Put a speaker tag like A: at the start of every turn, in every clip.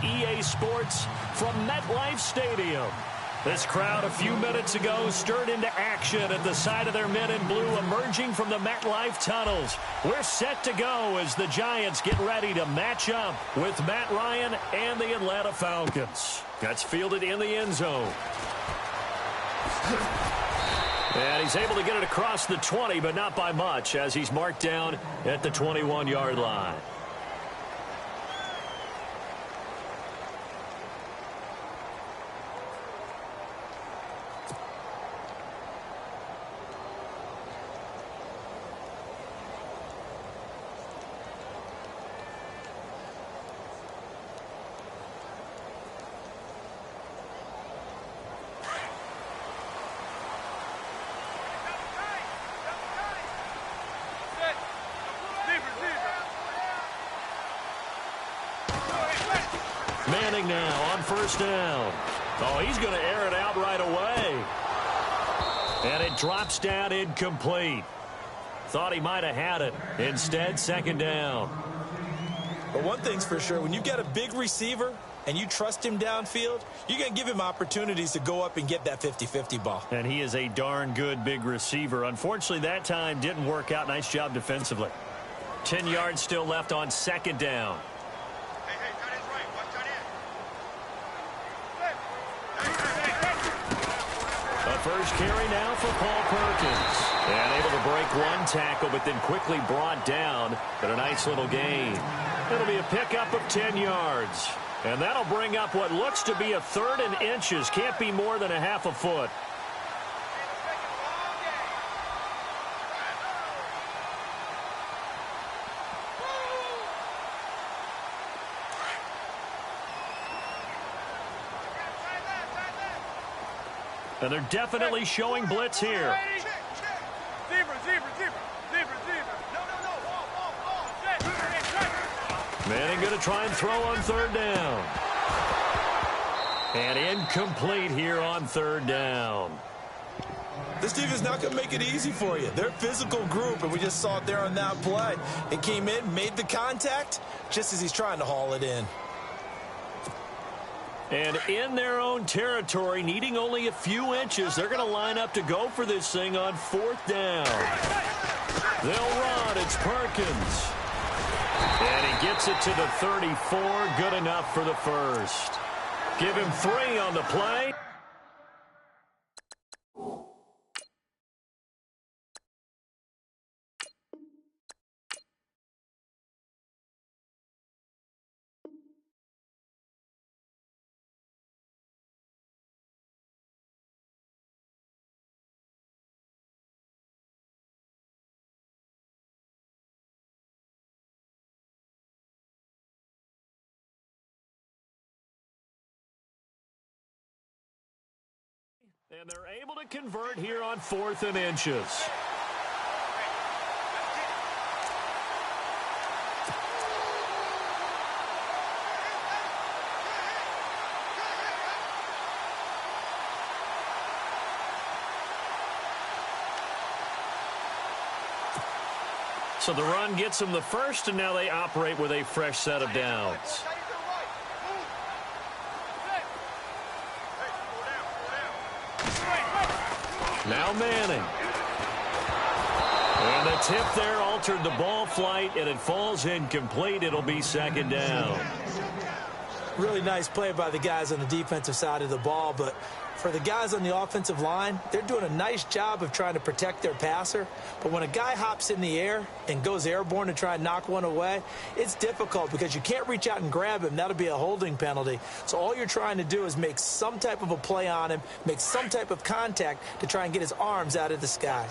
A: EA Sports from MetLife Stadium. This crowd a few minutes ago stirred into action at the side of their men in blue emerging from the MetLife tunnels. We're set to go as the Giants get ready to match up with Matt Ryan and the Atlanta Falcons. That's fielded in the end zone. And he's able to get it across the 20, but not by much as he's marked down at the 21-yard line. Manning now on first down. Oh, he's going to air it out right away. And it drops down incomplete. Thought he might have had it. Instead, second down.
B: But one thing's for sure, when you get a big receiver and you trust him downfield, you're going to give him opportunities to go up and get that 50-50 ball.
A: And he is a darn good big receiver. Unfortunately, that time didn't work out. Nice job defensively. 10 yards still left on second down. First carry now for Paul Perkins. And able to break one tackle, but then quickly brought down. But a nice little gain. It'll be a pickup of 10 yards. And that'll bring up what looks to be a third and inches. Can't be more than a half a foot. And they're definitely showing blitz here. Manning going to try and throw on third down. And incomplete here on third down.
B: This team is not going to make it easy for you. They're a physical group, and we just saw it there on that play. It came in, made the contact, just as he's trying to haul it in.
A: And in their own territory, needing only a few inches, they're going to line up to go for this thing on fourth down. They'll run. It's Perkins. And he gets it to the 34. Good enough for the first. Give him 3 on the play. And they're able to convert here on fourth and inches. So the run gets them the first, and now they operate with a fresh set of downs. Now Manning. And the tip there altered the ball flight, and it falls incomplete. It'll be second down.
B: Really nice play by the guys on the defensive side of the ball, but for the guys on the offensive line, they're doing a nice job of trying to protect their passer. But when a guy hops in the air and goes airborne to try and knock one away, it's difficult because you can't reach out and grab him. That'll be a holding penalty. So all you're trying to do is make some type of a play on him, make some type of contact to try and get his arms out of the sky.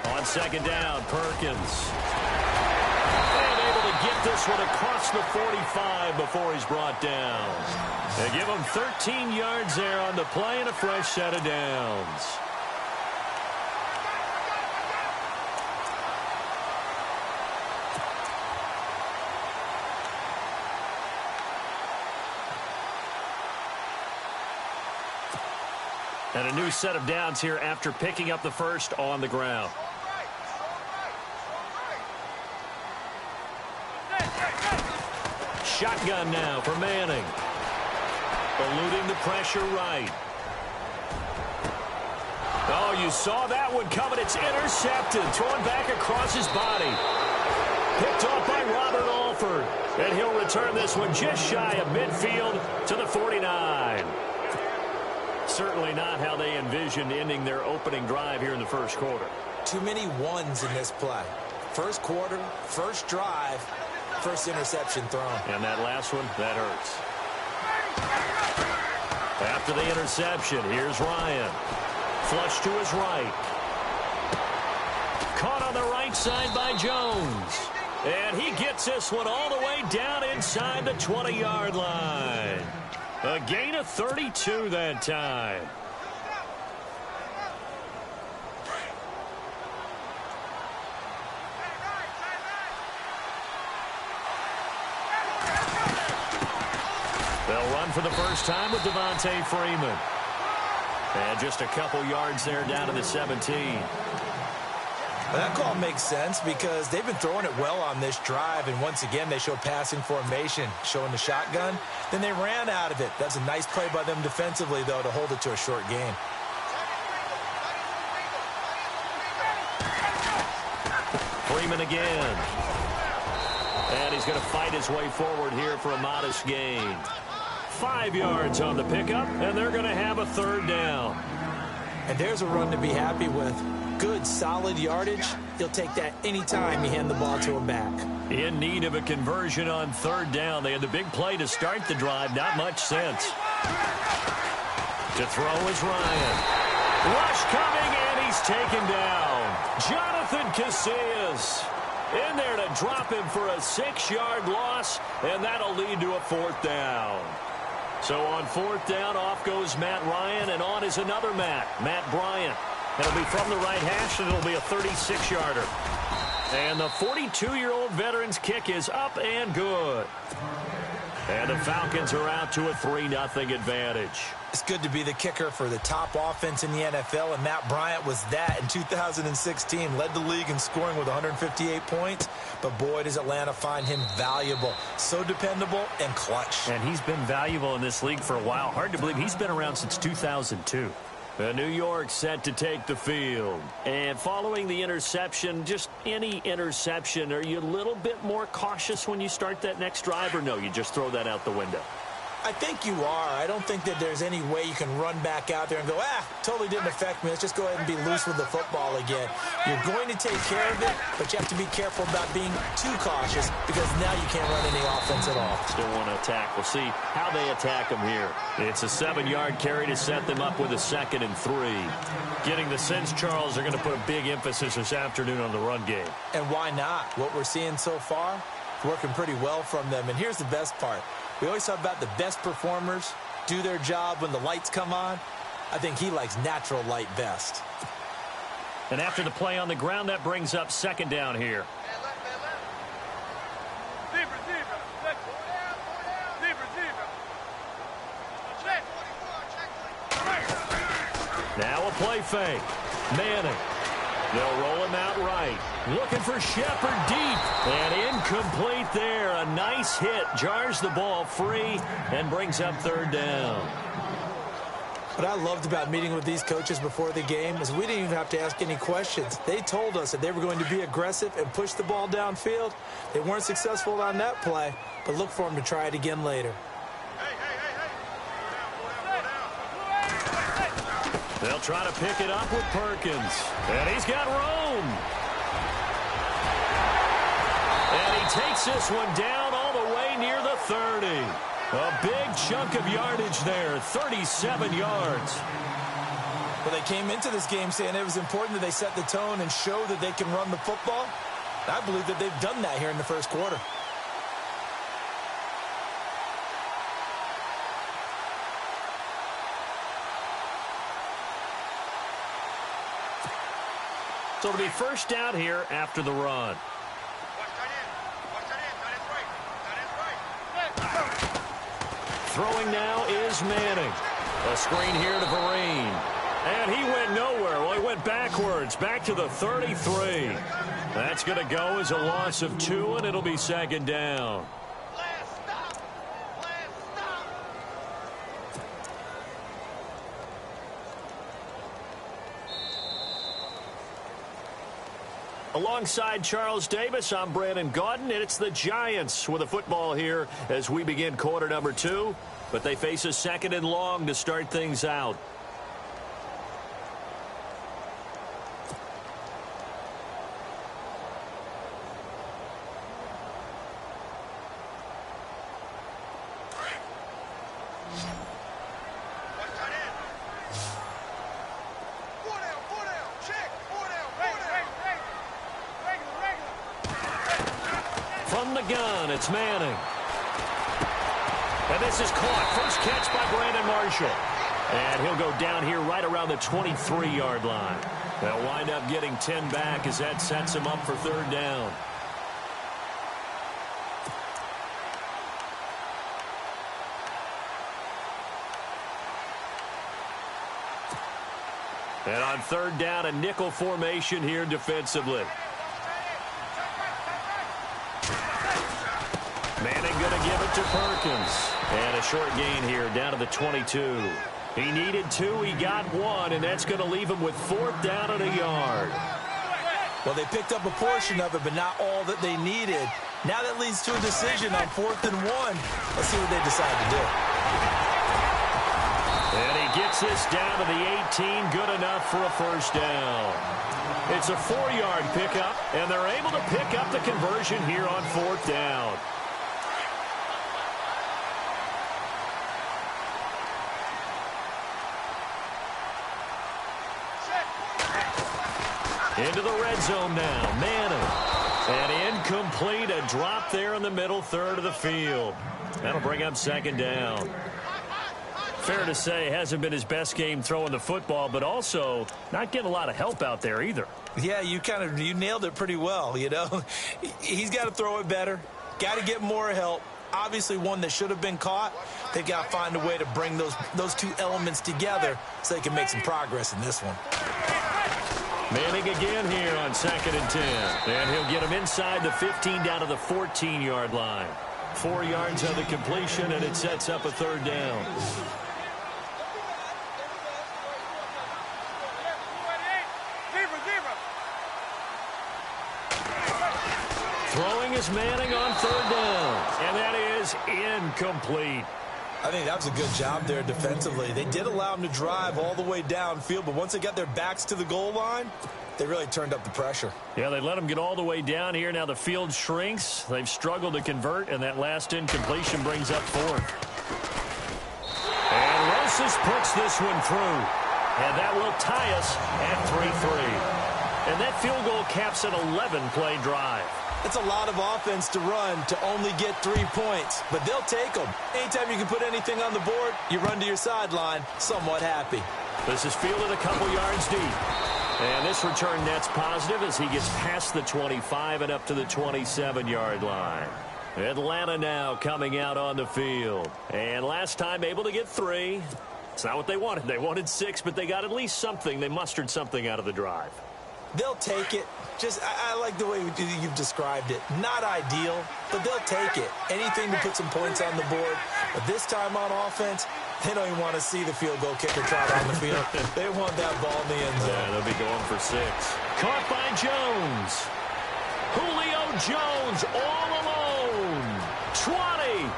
A: On second down, Perkins. Get this one across the 45 before he's brought down. They give him 13 yards there on the play and a fresh set of downs. And a new set of downs here after picking up the first on the ground. Shotgun now for Manning. Eluding the pressure right. Oh, you saw that one coming. It's intercepted. Thrown back across his body. Picked off by Robert Alford. And he'll return this one just shy of midfield to the 49. Certainly not how they envisioned ending their opening drive here in the first quarter.
B: Too many ones in this play. First quarter, first drive, first interception thrown.
A: And that last one, that hurts. After the interception, here's Ryan. Flush to his right. Caught on the right side by Jones. And he gets this one all the way down inside the 20-yard line. A gain of 32 that time. They'll run for the first time with Devontae Freeman. And just a couple yards there down to the 17.
B: Well, that call makes sense because they've been throwing it well on this drive, and once again they show passing formation, showing the shotgun. Then they ran out of it. That's a nice play by them defensively, though, to hold it to a short gain.
A: Freeman again. And he's going to fight his way forward here for a modest gain. 5 yards on the pickup, and they're going to have a third down.
B: And there's a run to be happy with. Good, solid yardage. He'll take that anytime you hand the ball to him back.
A: In need of a conversion on third down. They had the big play to start the drive. Not much sense. To throw is Ryan. Rush coming, and he's taken down. Jonathan Casillas in there to drop him for a 6-yard loss, and that'll lead to a fourth down. So on fourth down, off goes Matt Ryan, and on is another Matt Bryant. It'll be from the right hash, and it'll be a 36-yarder. And the 42-year-old veteran's kick is up and good. And the Falcons are out to a 3-0 advantage.
B: It's good to be the kicker for the top offense in the NFL, and Matt Bryant was that in 2016. Led the league in scoring with 158 points, but boy, does Atlanta find him valuable. So dependable and clutch.
A: And he's been valuable in this league for a while. Hard to believe he's been around since 2002. New York set to take the field. And following the interception, just any interception, are you a little bit more cautious when you start that next drive, or no, you just throw that out the window?
B: I think you are. I don't think that there's any way you can run back out there and go, totally didn't affect me. Let's just go ahead and be loose with the football again. You're going to take care of it, but you have to be careful about being too cautious because now you can't run any offense at all.
A: Still want to attack. We'll see how they attack them here. It's a 7-yard carry to set them up with a 2nd and 3. Getting the sense, Charles, they're going to put a big emphasis this afternoon on the run game.
B: And why not? What we're seeing so far, working pretty well from them. And here's the best part. We always talk about the best performers do their job when the lights come on. I think he likes natural light best.
A: And after the play on the ground, that brings up 2nd down here. Now a play fake. Manning. They'll roll him out right. Looking for Shepard deep. And incomplete there. A nice hit. Jars the ball free and brings up 3rd down.
B: What I loved about meeting with these coaches before the game is we didn't even have to ask any questions. They told us that they were going to be aggressive and push the ball downfield. They weren't successful on that play, but look for them to try it again later.
A: They'll try to pick it up with Perkins. And he's got room. And he takes this one down all the way near the 30. A big chunk of yardage there, 37 yards.
B: Well, they came into this game saying it was important that they set the tone and show that they can run the football. I believe that they've done that here in the first quarter.
A: So it'll be first down here after the run. Throwing now is Manning. A screen here to Vereen. And he went nowhere. Well, he went backwards, back to the 33. That's going to go as a loss of 2, and it'll be second down. Alongside Charles Davis, I'm Brandon Gaudin, and it's the Giants with a football here as we begin quarter number 2. But they face a second and long to start things out. From the gun, it's Manning. And this is caught. First catch by Brandon Marshall. And he'll go down here right around the 23-yard line. They'll wind up getting 10 back as that sets him up for third down. And on third down, a nickel formation here defensively. Manning going to give it to Perkins. And a short gain here down to the 22. He needed 2, he got 1, and that's going to leave him with fourth down and a yard.
B: Well, they picked up a portion of it, but not all that they needed. Now that leads to a decision on 4th and 1. Let's see what they decide to do.
A: And he gets this down to the 18, good enough for a first down. It's a 4-yard pickup, and they're able to pick up the conversion here on 4th down. Into the red zone now, Manning. And incomplete, a drop there in the middle third of the field. That'll bring up second down. Fair to say, hasn't been his best game throwing the football, but also not getting a lot of help out there either.
B: Yeah, you nailed it pretty well, you know. He's got to throw it better, got to get more help. Obviously one that should have been caught. They've got to find a way to bring those two elements together so they can make some progress in this one.
A: Manning again here on 2nd and 10. And he'll get him inside the 15 down to the 14-yard line. 4 yards on the completion, and it sets up a third down. Throwing is Manning on third down. And that is incomplete.
B: I think that was a good job there defensively. They did allow them to drive all the way downfield, but once they got their backs to the goal line, they really turned up the pressure.
A: Yeah, they let them get all the way down here. Now the field shrinks. They've struggled to convert, and that last incompletion brings up 4th. And Rosas puts this one through. And that will tie us at 3-3. And that field goal caps an 11-play drive.
B: It's a lot of offense to run to only get 3 points, but they'll take them. Anytime you can put anything on the board, you run to your sideline somewhat happy.
A: This is fielded a couple yards deep. And this return net's positive as he gets past the 25 and up to the 27-yard line. Atlanta now coming out on the field. And last time able to get 3. It's not what they wanted. They wanted 6, but they got at least something. They mustered something out of the drive.
B: They'll take it. I like the way you've described it. Not ideal, but they'll take it. Anything to put some points on the board. But this time on offense, they don't even want to see the field goal kicker trot on the field. They want that ball in the end zone.
A: Yeah, they'll be going for 6. Caught by Jones. Julio Jones all alone. 20.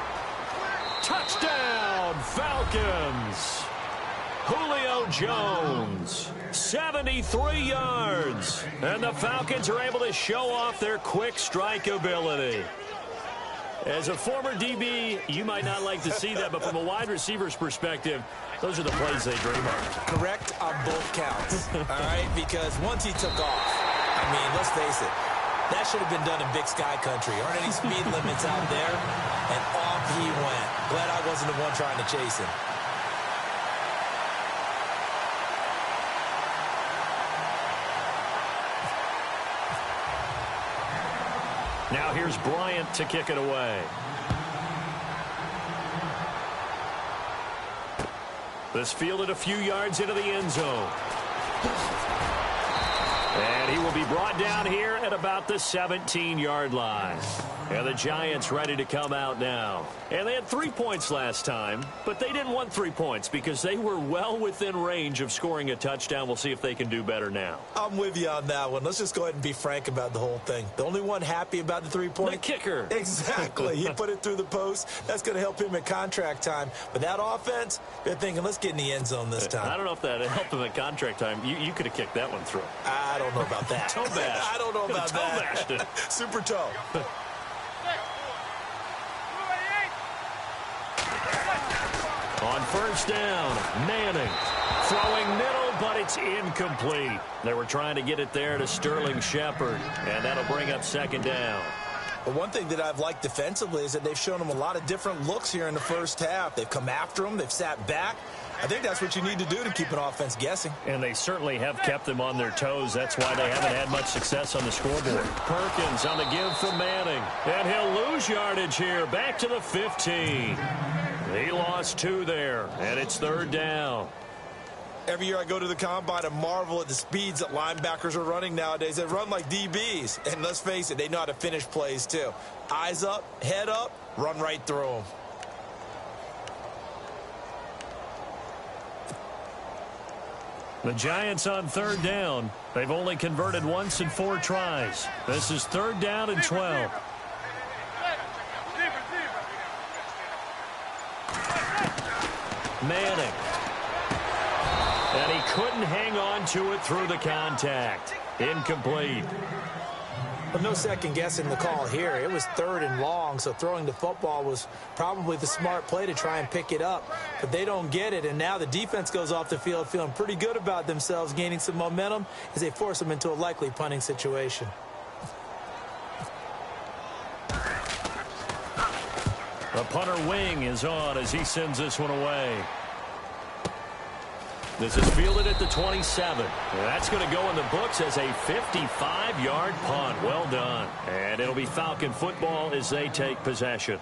A: Touchdown, Falcons. Julio Jones, 73 yards. And the Falcons are able to show off their quick strike ability. As a former DB, you might not like to see that, but from a wide receiver's perspective, those are the plays they dream of.
B: Correct on both counts, all right? Because once he took off, I mean, let's face it, that should have been done in Big Sky Country. Aren't any speed limits out there? And off he went. Glad I wasn't the one trying to chase him.
A: Now here's Bryant to kick it away. This fielded a few yards into the end zone. And he will be brought down here at about the 17-yard line. And the Giants ready to come out now. And they had 3 points last time, but they didn't want 3 points because they were well within range of scoring a touchdown. We'll see if they can do better now.
B: I'm with you on that one. Let's just go ahead and be frank about the whole thing. The only one happy about the 3-point?
A: The kicker.
B: Exactly. He put it through the post. That's going to help him at contract time. But that offense, they're thinking, let's get in the end zone this time.
A: I don't know if that helped him at contract time. You could have kicked that one through.
B: I don't know about that.
A: Toe bash.
B: I don't know about
A: toe
B: that.
A: Bashed.
B: Super toe.
A: On first down, Manning throwing middle, but it's incomplete. They were trying to get it there to Sterling Shepard, and that'll bring up second down.
B: But one thing that I've liked defensively is that they've shown them a lot of different looks here in the first half. They've come after them. They've sat back. I think that's what you need to do to keep an offense guessing.
A: And they certainly have kept them on their toes. That's why they haven't had much success on the scoreboard. Perkins on the give from Manning. And he'll lose yardage here. Back to the 15. He lost 2 there, and it's third down.
B: Every year I go to the combine and marvel at the speeds that linebackers are running nowadays. They run like DBs. And let's face it, they know how to finish plays too. Eyes up, head up, run right through them.
A: The Giants on third down. They've only converted once in 4 tries. This is third down and 12. Manning. And he couldn't hang on to it through the contact. Incomplete.
B: Well, no second guessing the call here. It was third and long, so throwing the football was probably the smart play to try and pick it up. But they don't get it, and now the defense goes off the field feeling pretty good about themselves, gaining some momentum as they force them into a likely punting situation.
A: The punter wing is on as he sends this one away. This is fielded at the 27. That's going to go in the books as a 55-yard punt. Well done. And it'll be Falcon football as they take possession.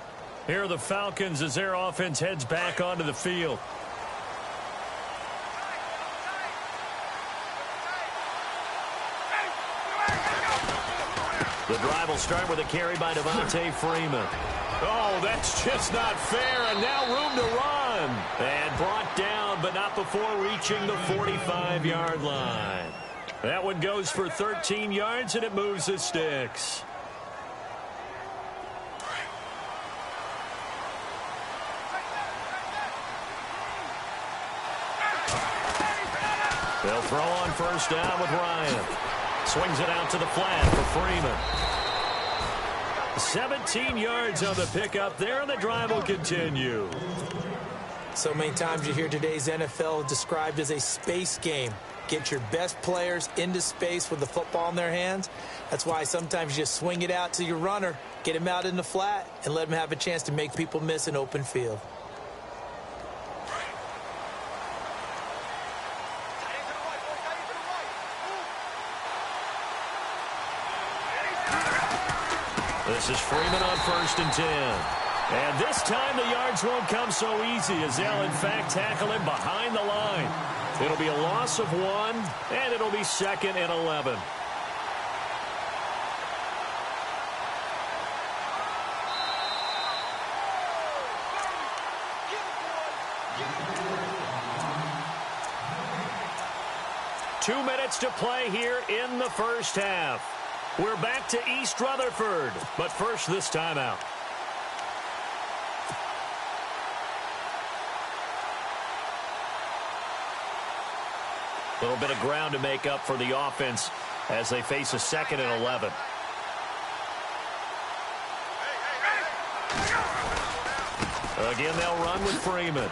A: Here are the Falcons as their offense heads back onto the field. The drive will start with a carry by Devontae Freeman. Oh, that's just not fair, and now room to run. And brought down, but not before reaching the 45-yard line. That one goes for 13 yards, and it moves the sticks. They'll throw on first down with Ryan. Swings it out to the flat for Freeman. 17 yards on the pickup there, and the drive will continue.
B: So many times you hear today's NFL described as a space game. Get your best players into space with the football in their hands. That's why sometimes you just swing it out to your runner, get him out in the flat, and let him have a chance to make people miss an open field.
A: This is Freeman on first and 10. And this time the yards won't come so easy as they'll, in fact, tackle him behind the line. It'll be a loss of 1, and it'll be second and 11. Two minutes to play here in the first half. We're back to East Rutherford, but first this timeout. A little bit of ground to make up for the offense as they face a second and 11. Again, they'll run with Freeman.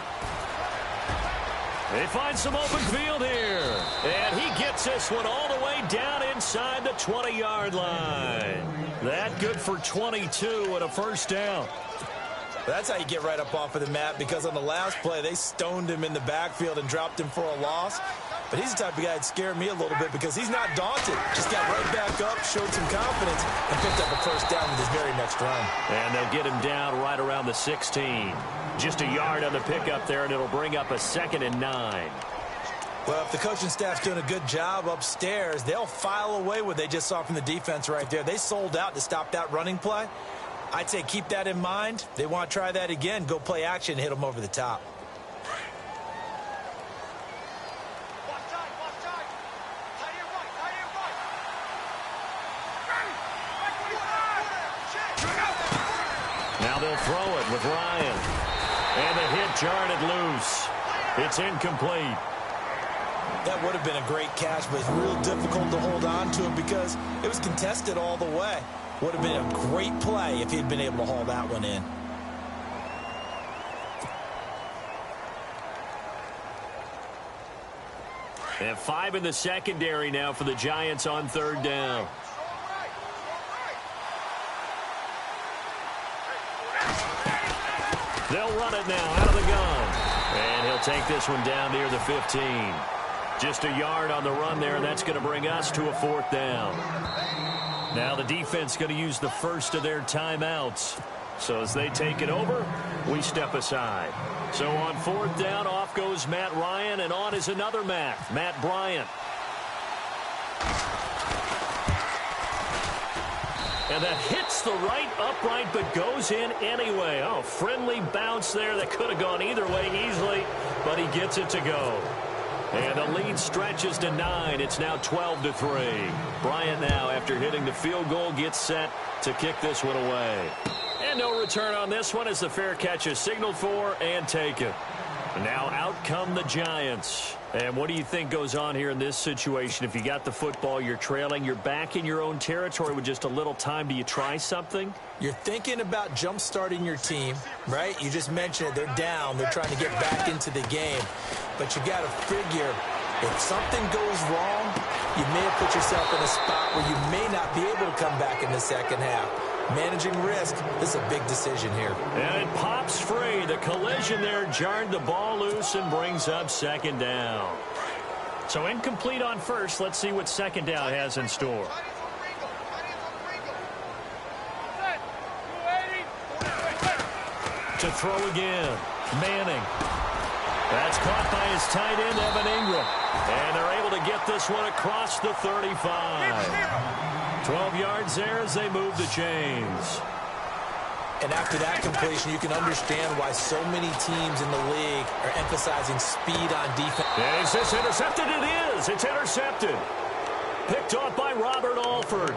A: They find some open field here. And he gets this one all the way down inside the 20-yard line. That good for 22 and a first down.
B: That's how you get right up off of the mat, because on the last play, they stoned him in the backfield and dropped him for a loss. But he's the type of guy that scared me a little bit because he's not daunted. Just got right back up, showed some confidence, and picked up a first down with his very next run.
A: And they'll get him down right around the 16. Just a yard on the pickup there, and it'll bring up a second and 9.
B: Well, if the coaching staff's doing a good job upstairs, they'll file away what they just saw from the defense right there. They sold out to stop that running play. I'd say keep that in mind. They want to try that again. Go play action, hit them over the top.
A: Now they'll throw it with Ryan. And the hit jarred it loose. It's incomplete.
B: That would have been a great catch, but it's real difficult to hold on to it because it was contested all the way. Would have been a great play if he'd been able to haul that one in.
A: They have 5 in the secondary now for the Giants on third down. They'll run it now out of the gun. And he'll take this one down near the 15. Just a yard on the run there, and that's going to bring us to a fourth down. Now the defense going to use the first of their timeouts. So as they take it over, we step aside. So on fourth down, off goes Matt Ryan, and on is another Matt Bryant. And that hits the right upright but goes in anyway. Oh, friendly bounce there that could have gone either way easily, but he gets it to go. And the lead stretches to 9. It's now 12-3. Bryant now, after hitting the field goal, gets set to kick this one away. And no return on this one as the fair catch is signaled for and taken. Now out come the Giants. And what do you think goes on here in this situation? If you got the football, you're trailing, you're back in your own territory with just a little time. Do you try something?
B: You're thinking about jump-starting your team, right? You just mentioned it. They're down. They're trying to get back into the game. But you got to figure if something goes wrong, you may have put yourself in a spot where you may not be able to come back in the second half. Managing risk, this is a big decision here.
A: And it pops free. The collision there jarred the ball loose and brings up second down. So incomplete on first. Let's see what second down has in store. To throw again. Manning. That's caught by his tight end, Evan Ingram. And they're able to get this one across the 35. 12 yards there as they move the chains.
B: And after that completion, you can understand why so many teams in the league are emphasizing speed on defense.
A: And is this intercepted? It is. It's intercepted. Picked off by Robert Alford.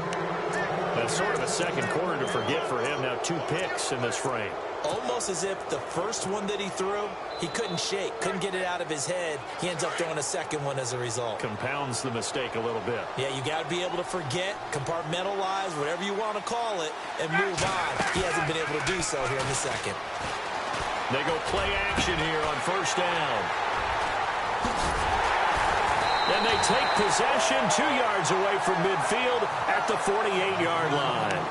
A: That's sort of a second quarter to forget for him. Now 2 picks in this frame.
B: Almost as if the first one that he threw, he couldn't shake, couldn't get it out of his head. He ends up throwing a second one as a result.
A: Compounds the mistake a little bit.
B: Yeah, you got to be able to forget, compartmentalize, whatever you want to call it, and move on. He hasn't been able to do so here in the second.
A: They go play action here on first down. And they take possession 2 yards away from midfield at the 48-yard line.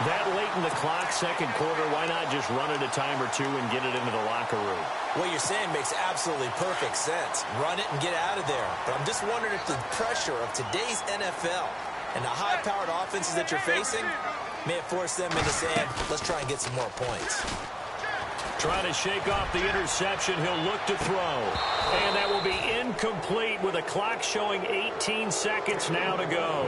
A: That late in the clock, second quarter, why not just run it a time or two and get it into the locker room?
B: What you're saying makes absolutely perfect sense. Run it and get out of there. But I'm just wondering if the pressure of today's NFL and the high-powered offenses that you're facing may have forced them into saying, let's try and get some more points.
A: Trying to shake off the interception, he'll look to throw. And that will be incomplete with a clock showing 18 seconds now to go.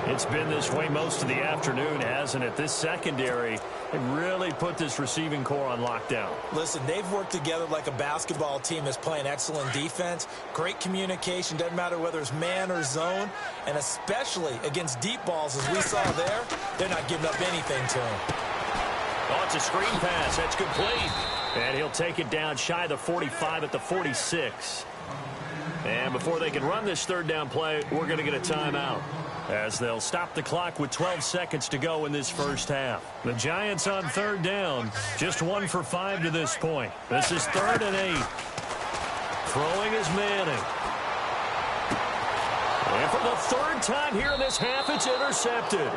A: It's been this way most of the afternoon, hasn't it? This secondary, they really put this receiving core on lockdown.
B: Listen, they've worked together like a basketball team that's playing excellent defense. Great communication, doesn't matter whether it's man or zone. And especially against deep balls, as we saw there, they're not giving up anything to him.
A: Oh, it's a screen pass. That's complete. And he'll take it down shy of the 45 at the 46. And before they can run this third down play, we're going to get a timeout, as they'll stop the clock with 12 seconds to go in this first half. The Giants on third down, just 1 for 5 to this point. This is 3rd and 8. Throwing is Manning. And for the third time here in this half, it's intercepted.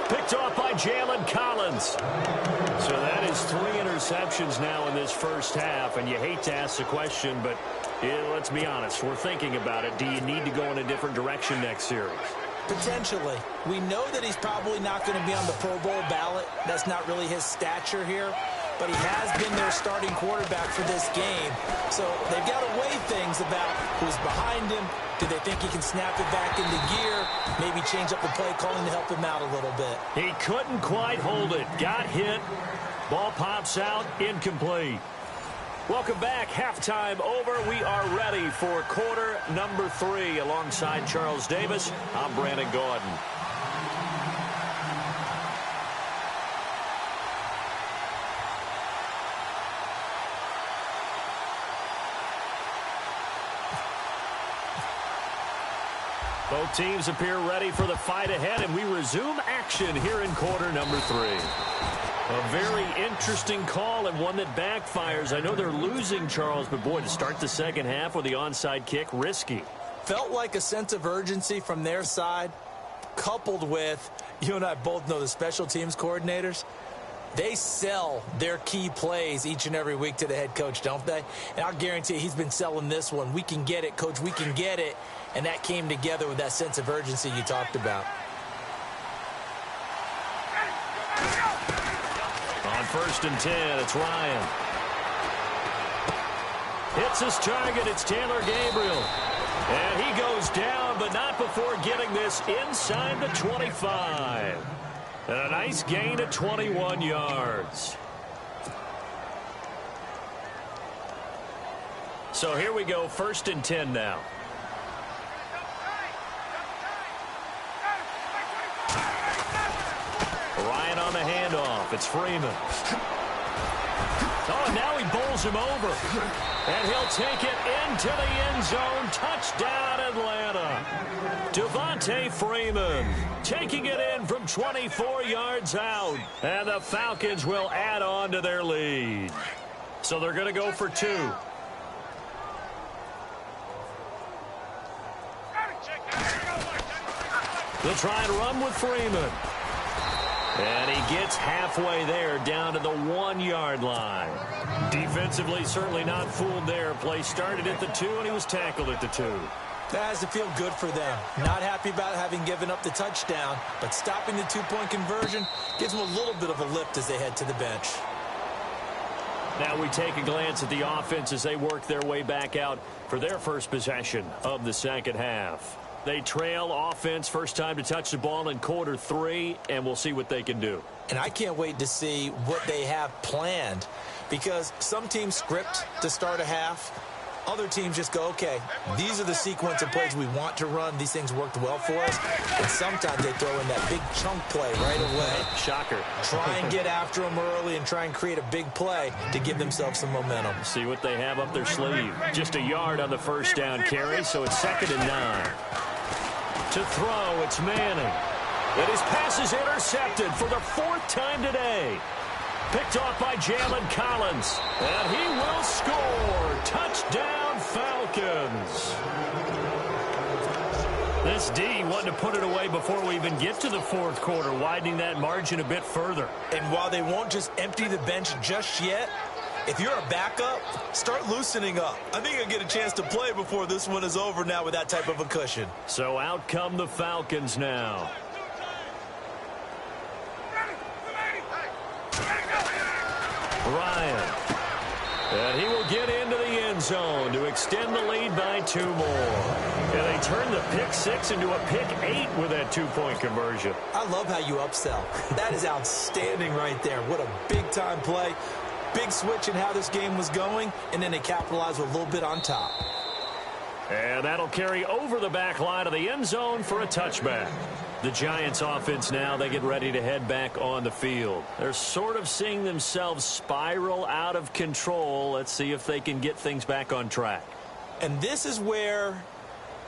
A: Picked off by Jalen Collins. So that is 3 interceptions now in this first half, and you hate to ask the question, but let's be honest, we're thinking about it. Do you need to go in a different direction next series?
B: Potentially. We know that he's probably not going to be on the Pro Bowl ballot. That's not really his stature here. But he has been their starting quarterback for this game. So they've got to weigh things about who's behind him. Do they think he can snap it back into gear? Maybe change up the play calling to help him out a little bit.
A: He couldn't quite hold it. Got hit. Ball pops out. Incomplete. Welcome back. Halftime over. We are ready for quarter number 3. Alongside Charles Davis, I'm Brandon Gordon. Both teams appear ready for the fight ahead, and we resume action here in quarter number 3. A very interesting call and one that backfires. I know they're losing, Charles, but boy, to start the second half with the onside kick, risky.
B: Felt like a sense of urgency from their side, coupled with, you and I both know the special teams coordinators, they sell their key plays each and every week to the head coach, don't they? And I'll guarantee you he's been selling this one. We can get it, coach, we can get it. And that came together with that sense of urgency you talked about.
A: On 1st and 10, it's Ryan. Hits his target. It's Taylor Gabriel. And he goes down, but not before getting this inside the 25. And a nice gain of 21 yards. So here we go, 1st and 10 now. Ryan on the handoff. It's Freeman. Oh, and now he bowls him over. And he'll take it into the end zone. Touchdown, Atlanta. Devontae Freeman taking it in from 24 yards out. And the Falcons will add on to their lead. So they're going to go for 2. They'll try and run with Freeman. And he gets halfway there, down to the 1-yard line. Defensively, certainly not fooled there. Play started at the 2, and he was tackled at the 2.
B: That has to feel good for them. Not happy about having given up the touchdown, but stopping the 2-point conversion gives them a little bit of a lift as they head to the bench.
A: Now we take a glance at the offense as they work their way back out for their first possession of the second half. They trail offense, first time to touch the ball in quarter 3, and we'll see what they can do.
B: And I can't wait to see what they have planned, because some teams script to start a half. Other teams just go, okay, these are the sequence of plays we want to run. These things worked well for us. And sometimes they throw in that big chunk play right away.
A: Shocker.
B: Try and get after them early and try and create a big play to give themselves some momentum.
A: See what they have up their sleeve. Just a yard on the first down carry, so it's 2nd and 9. To throw, it's Manning. And his pass is intercepted for the 4th time today. Picked off by Jalen Collins. And he will score. Touchdown, Falcons. This D wanted to put it away before we even get to the 4th quarter, widening that margin a bit further.
B: And while they won't just empty the bench just yet, if you're a backup, start loosening up. I think you'll get a chance to play before this one is over now with that type of a cushion.
A: So out come the Falcons now. Ryan. And he will get into the end zone to extend the lead by 2 more. And they turn the pick 6 into a pick 8 with that 2-point conversion.
B: I love how you upsell. That is outstanding right there. What a big-time play. Big switch in how this game was going, and then they capitalize with a little bit on top.
A: And that'll carry over the back line of the end zone for a touchback. The Giants offense now, they get ready to head back on the field. They're sort of seeing themselves spiral out of control. Let's see if they can get things back on track.
B: And this is where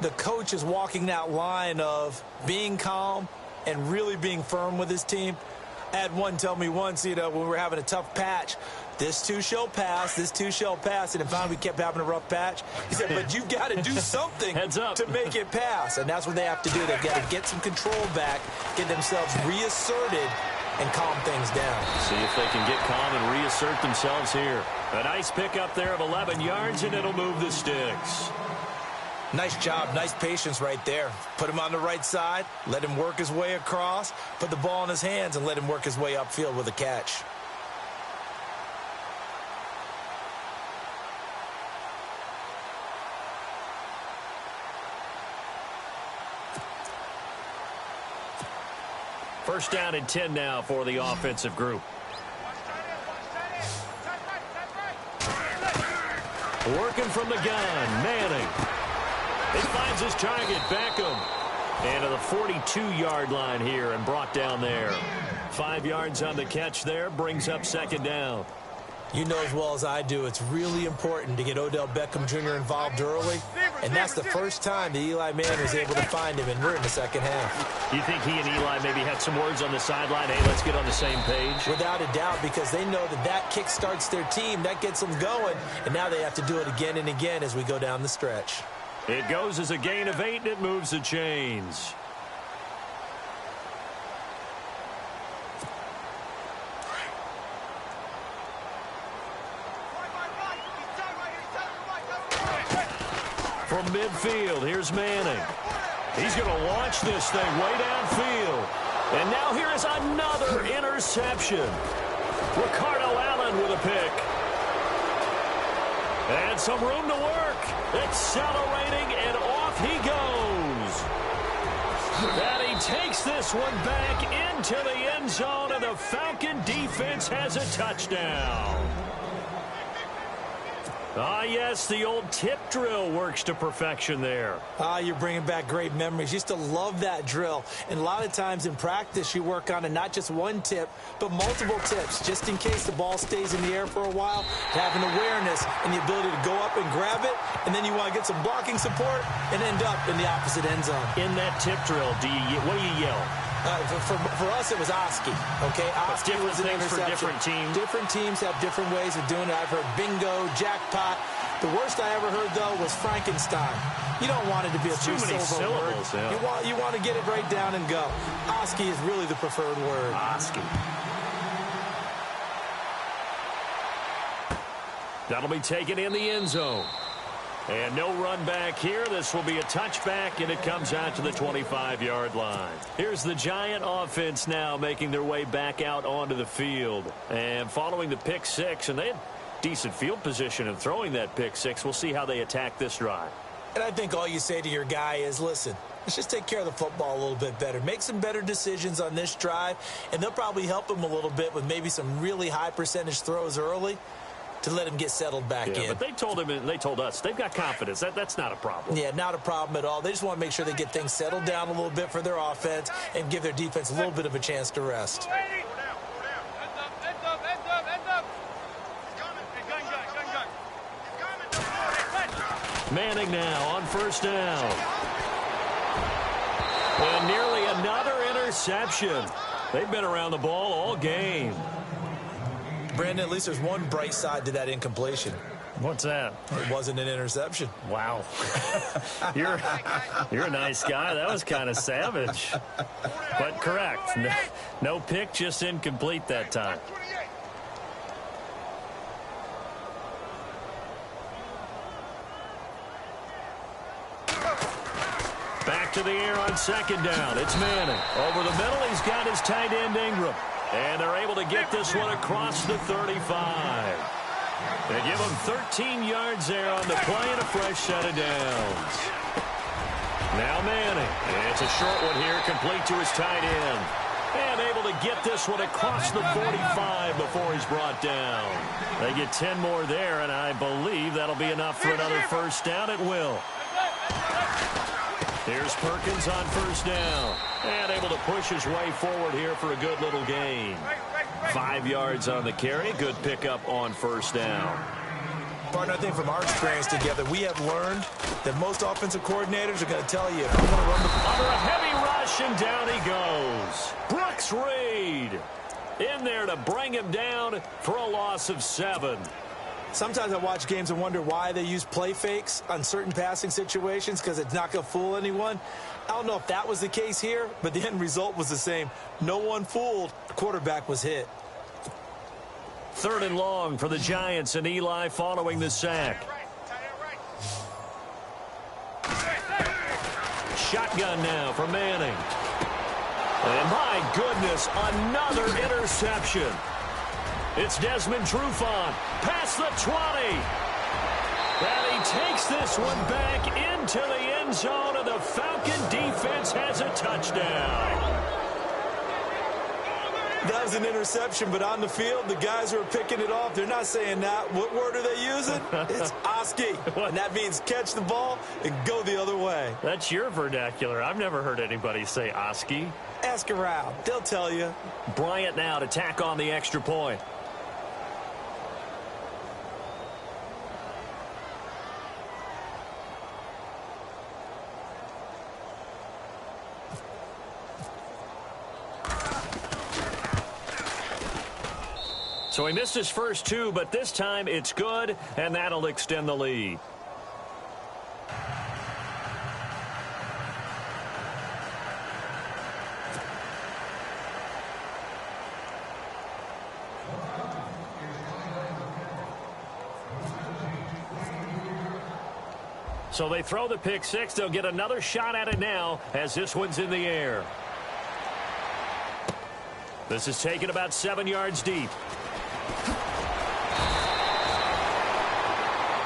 B: the coach is walking that line of being calm and really being firm with his team. I had one tell me once, when we were having a tough patch, this too shall pass, this too shall pass. And finally we kept having a rough patch. He said, but you've got to do something to make it pass. And that's what they have to do. They've got to get some control back, get themselves reasserted, and calm things down.
A: See if they can get calm and reassert themselves here. A nice pickup there of 11 yards, and it'll move the sticks.
B: Nice job, nice patience right there. Put him on the right side, let him work his way across, put the ball in his hands, and let him work his way upfield with a catch.
A: First down and 10 now for the offensive group. Working from the gun, Manning. He finds his target, Beckham. And to the 42-yard line here and brought down there. 5 yards on the catch there, brings up second down.
B: You know as well as I do, it's really important to get Odell Beckham Jr. involved early. And that's the first time that Eli Manning was able to find him, and we're in the second half.
A: You think he and Eli maybe had some words on the sideline? Hey, let's get on the same page?
B: Without a doubt, because they know that that kick starts their team. That gets them going. And now they have to do it again and again as we go down the stretch.
A: It goes as a gain of 8, and it moves the chains. From midfield, here's Manning. He's going to launch this thing way downfield. And now here is another interception. Ricardo Allen with a pick. And some room to work. Accelerating, and off he goes. And he takes this one back into the end zone, and the Falcon defense has a touchdown. Ah, yes, the old tip drill works to perfection there.
B: Ah, you're bringing back great memories. Used to love that drill. And a lot of times in practice, you work on it, not just one tip, but multiple tips, just in case the ball stays in the air for a while, to have an awareness and the ability to go up and grab it, and then you want to get some blocking support and end up in the opposite end zone.
A: In that tip drill, what do you yell?
B: For us, it was Oski. Okay, Oski was an interception.
A: For different teams.
B: Different teams have different ways of doing it. I've heard bingo, jackpot. The worst I ever heard, though, was Frankenstein. You don't want it to be a
A: too many syllables.
B: Yeah. You want to get it right down and go. Oski is really the preferred word.
A: Oski. That'll be taken in the end zone. And no run back here. This will be a touchback, and it comes out to the 25-yard line. Here's the Giant offense now making their way back out onto the field. And following the pick six, and they had decent field position in throwing that pick six. We'll see how they attack this drive.
B: And I think all you say to your guy is, listen, let's just take care of the football a little bit better. Make some better decisions on this drive, and they'll probably help him a little bit with maybe some really high percentage throws early to let him get settled back in.
A: But they told him, and they told us, they've got confidence. That's not a problem.
B: Yeah, not a problem at all. They just want to make sure they get things settled down a little bit for their offense and give their defense a little bit of a chance to rest.
A: Manning now on first down. And nearly another interception. They've been around the ball all game.
B: Brandon, at least there's one bright side to that incompletion.
A: What's that?
B: It wasn't an interception.
A: Wow. You're a nice guy. That was kind of savage. But correct. No pick, just incomplete that time. Back to the air on second down. It's Manning. Over the middle, he's got his tight end Ingram. And they're able to get this one across the 35. They give him 13 yards there on the play and a fresh set of downs. Now Manning. It's a short one here, complete to his tight end. And able to get this one across the 45 before he's brought down. They get 10 more there, and I believe that'll be enough for another first down. It will. Here's Perkins on first down. And able to push his way forward here for a good little gain. 5 yards on the carry. Good pickup on first down.
B: Partner, I think from our experience together, we have learned that most offensive coordinators are going to tell you if you want to run the ball.
A: Under a heavy rush, and down he goes. Brooks Reed in there to bring him down for a loss of 7.
B: Sometimes I watch games and wonder why they use play fakes on certain passing situations, because it's not going to fool anyone. I don't know if that was the case here, but the end result was the same. No one fooled. The quarterback was hit.
A: 3rd and long for the Giants, and Eli following the sack. Shotgun now for Manning. And my goodness, another interception. It's Desmond Trufant past the 20. And he takes this one back into the end zone, and the Falcon defense has a touchdown.
B: That was an interception, but on the field, the guys who are picking it off, they're not saying that. What word are they using? It's Oski, and that means catch the ball and go the other way.
A: That's your vernacular. I've never heard anybody say Oski.
B: Ask around. They'll tell you.
A: Bryant now to tack on the extra point. So he missed his first two, but this time it's good, and that'll extend the lead. So they throw the pick six. They'll get another shot at it now as this one's in the air. This is taken about 7 yards deep.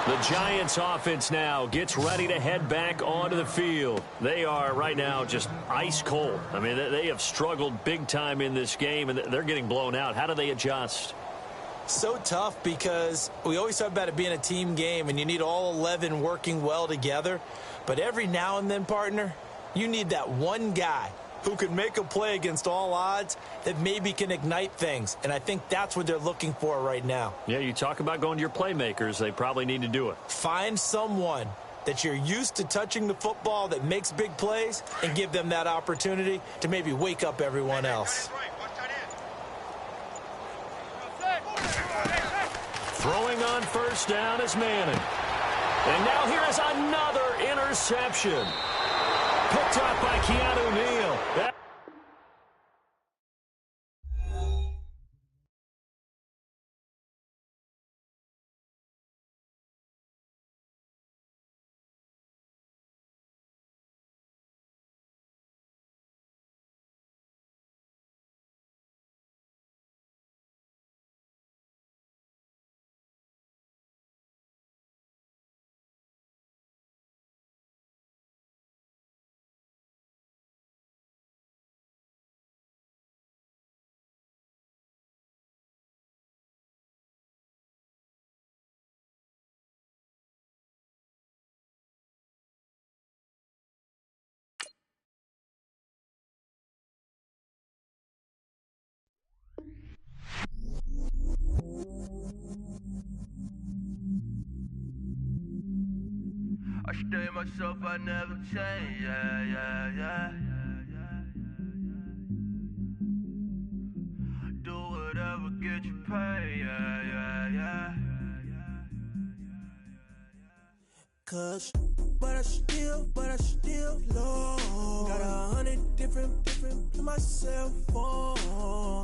A: The Giants offense now gets ready to head back onto the field. They are right now just ice cold. I mean, they have struggled big time in this game, and they're getting blown out. How do they adjust?
B: So tough because we always talk about it being a team game, and you need all 11 working well together. But every now and then, partner, you need that one guy who can make a play against all odds that maybe can ignite things. And I think that's what they're looking for right now.
A: Yeah, you talk about going to your playmakers. They probably need to do it.
B: Find someone that you're used to touching the football that makes big plays and give them that opportunity to maybe wake up everyone else.
A: Throwing on first down is Manning. And now here is another interception. Picked off by Keanu Neal.
C: I stay myself, I never change, yeah. Do whatever, get you paid, yeah. Cause, but I still low. Got 100 different in my cell phone.